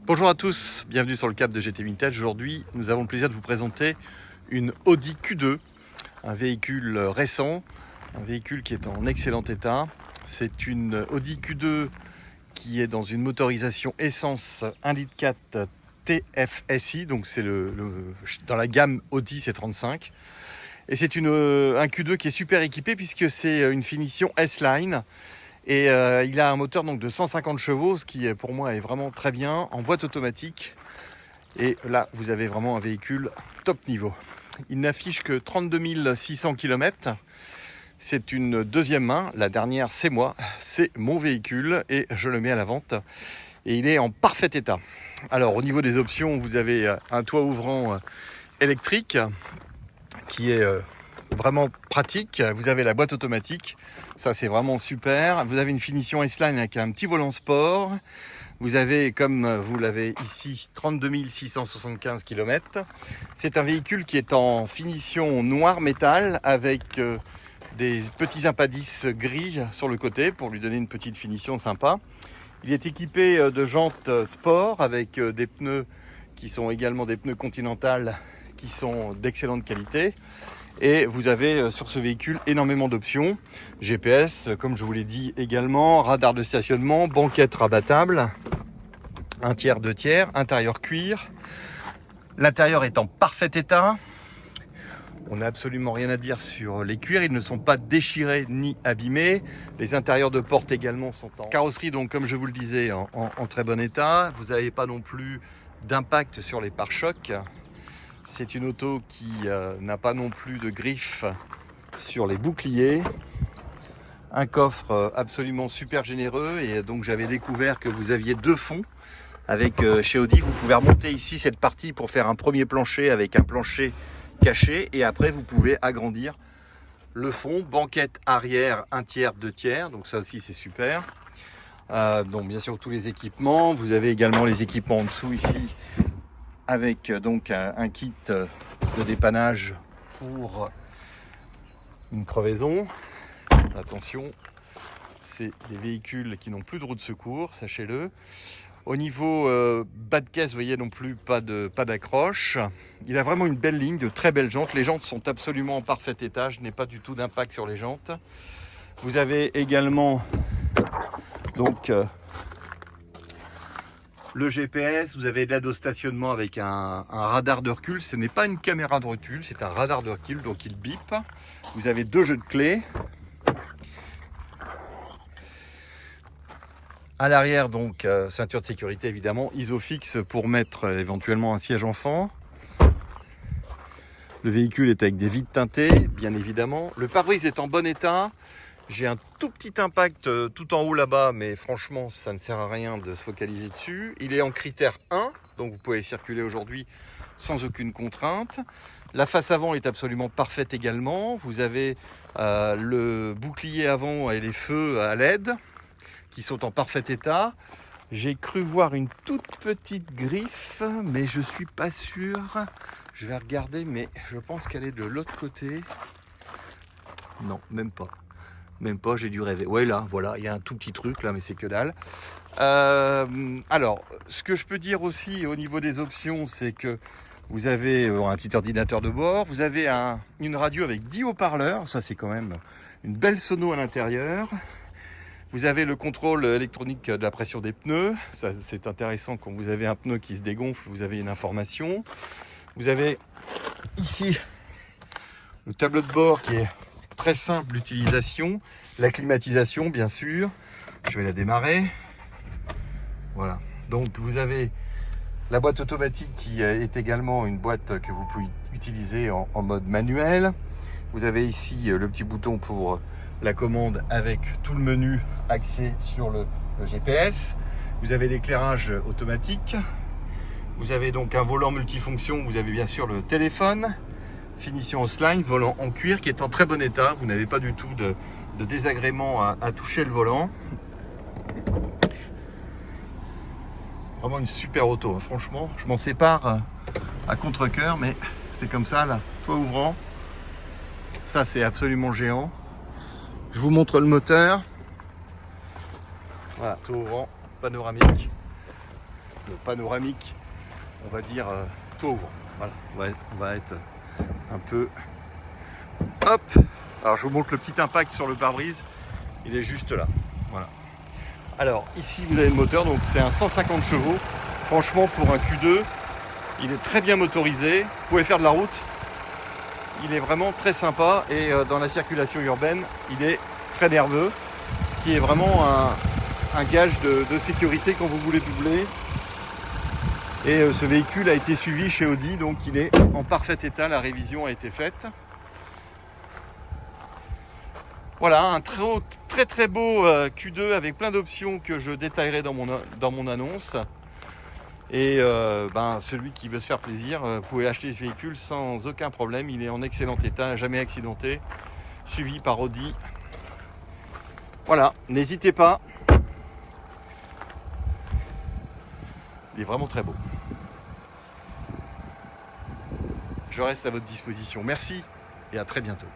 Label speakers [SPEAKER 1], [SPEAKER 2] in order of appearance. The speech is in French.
[SPEAKER 1] Bonjour à tous, bienvenue sur le Cap de GT Vintage. Aujourd'hui, nous avons le plaisir de vous présenter une Audi Q2, un véhicule récent, un véhicule qui est en excellent état. C'est une Audi Q2 qui est dans une motorisation essence 1,4 litre TFSI, donc c'est dans la gamme Audi C35. Et c'est un Q2 qui est super équipé puisque c'est une finition S-Line. Et il a un moteur donc de 150 chevaux, ce qui pour moi est vraiment très bien, en boîte automatique. Et là, vous avez vraiment un véhicule top niveau. Il n'affiche que 32 600 km. C'est une deuxième main. La dernière, c'est moi. C'est mon véhicule et je le mets à la vente. Et il est en parfait état. Alors, au niveau des options, vous avez un toit ouvrant électrique qui est vraiment pratique. Vous avez la boîte automatique, ça c'est vraiment super. Vous avez une finition S-Line avec un petit volant sport. Vous avez, comme vous l'avez ici, 32 675 km. C'est un véhicule qui est en finition noir métal avec des petits impadis gris sur le côté pour lui donner une petite finition sympa. Il est équipé de jantes sport avec des pneus qui sont également des pneus Continental qui sont d'excellente qualité. Et vous avez sur ce véhicule énormément d'options. GPS, comme je vous l'ai dit également, radar de stationnement, banquette rabattable, 1 tiers, 2 tiers, intérieur cuir. L'intérieur est en parfait état. On n'a absolument rien à dire sur les cuirs, ils ne sont pas déchirés ni abîmés. Les intérieurs de porte également sont en carrosserie, donc comme je vous le disais, en très bon état. Vous n'avez pas non plus d'impact sur les pare-chocs. C'est une auto qui n'a pas non plus de griffes sur les boucliers. Un coffre absolument super généreux et donc j'avais découvert que vous aviez deux fonds avec chez Audi. Vous pouvez remonter ici cette partie pour faire un premier plancher avec un plancher caché et après vous pouvez agrandir le fond. Banquette arrière 1 tiers, 2 tiers, donc ça aussi c'est super. Donc bien sûr tous les équipements. Vous avez également les équipements en dessous ici, avec donc un kit de dépannage pour une crevaison. Attention, c'est des véhicules qui n'ont plus de roue de secours, sachez-le. Au niveau bas de caisse, vous voyez non plus pas d'accroche. Il a vraiment une belle ligne, de très belles jantes. Les jantes sont absolument en parfait état, je n'ai pas du tout d'impact sur les jantes. Vous avez également donc le GPS, vous avez de l'aide au stationnement avec un radar de recul. Ce n'est pas une caméra de recul, c'est un radar de recul, donc il bip. Vous avez 2 jeux de clés. À l'arrière, donc, ceinture de sécurité évidemment, Isofix pour mettre éventuellement un siège enfant. Le véhicule est avec des vitres teintées, bien évidemment. Le pare-brise est en bon état. J'ai un tout petit impact tout en haut là-bas, mais franchement, ça ne sert à rien de se focaliser dessus. Il est en critère 1, donc vous pouvez circuler aujourd'hui sans aucune contrainte. La face avant est absolument parfaite également. Vous avez le bouclier avant et les feux à LED qui sont en parfait état. J'ai cru voir une toute petite griffe, mais je ne suis pas sûr. Je vais regarder, mais je pense qu'elle est de l'autre côté. Non, même pas. Même pas, j'ai dû rêver. Ouais, là, voilà, il y a un tout petit truc là, mais c'est que dalle. Alors, ce que je peux dire aussi au niveau des options, c'est que vous avez un petit ordinateur de bord, vous avez une radio avec 10 haut-parleurs, ça c'est quand même une belle sono à l'intérieur. Vous avez le contrôle électronique de la pression des pneus, ça c'est intéressant quand vous avez un pneu qui se dégonfle, vous avez une information. Vous avez ici le tableau de bord qui est très simple d'utilisation, la climatisation bien sûr, je vais la démarrer, voilà, donc vous avez la boîte automatique qui est également une boîte que vous pouvez utiliser en mode manuel. Vous avez ici le petit bouton pour la commande avec tout le menu axé sur le GPS, vous avez l'éclairage automatique, vous avez donc un volant multifonction, vous avez bien sûr le téléphone, finition S-Line, volant en cuir qui est en très bon état. Vous n'avez pas du tout de désagrément à toucher le volant. Vraiment une super auto, hein. Franchement, je m'en sépare à contre-cœur, mais c'est comme ça là. Toit ouvrant, ça c'est absolument géant. Je vous montre le moteur. Voilà, toit ouvrant, panoramique. le panoramique, on va dire tout au vent. Voilà, on va être un peu... Hop. Alors je vous montre le petit impact sur le pare-brise, il est juste là. Voilà. Alors ici vous avez le moteur, donc c'est un 150 chevaux. Franchement pour un Q2, il est très bien motorisé. Vous pouvez faire de la route. Il est vraiment très sympa et dans la circulation urbaine, il est très nerveux. Ce qui est vraiment un gage de sécurité quand vous voulez doubler. Et ce véhicule a été suivi chez Audi, donc il est en parfait état. La révision a été faite. Voilà, un très beau Q2 avec plein d'options que je détaillerai dans mon annonce. Et celui qui veut se faire plaisir, vous pouvez acheter ce véhicule sans aucun problème. Il est en excellent état, jamais accidenté, suivi par Audi. Voilà, n'hésitez pas. Il est vraiment très beau. Je reste à votre disposition. Merci et à très bientôt.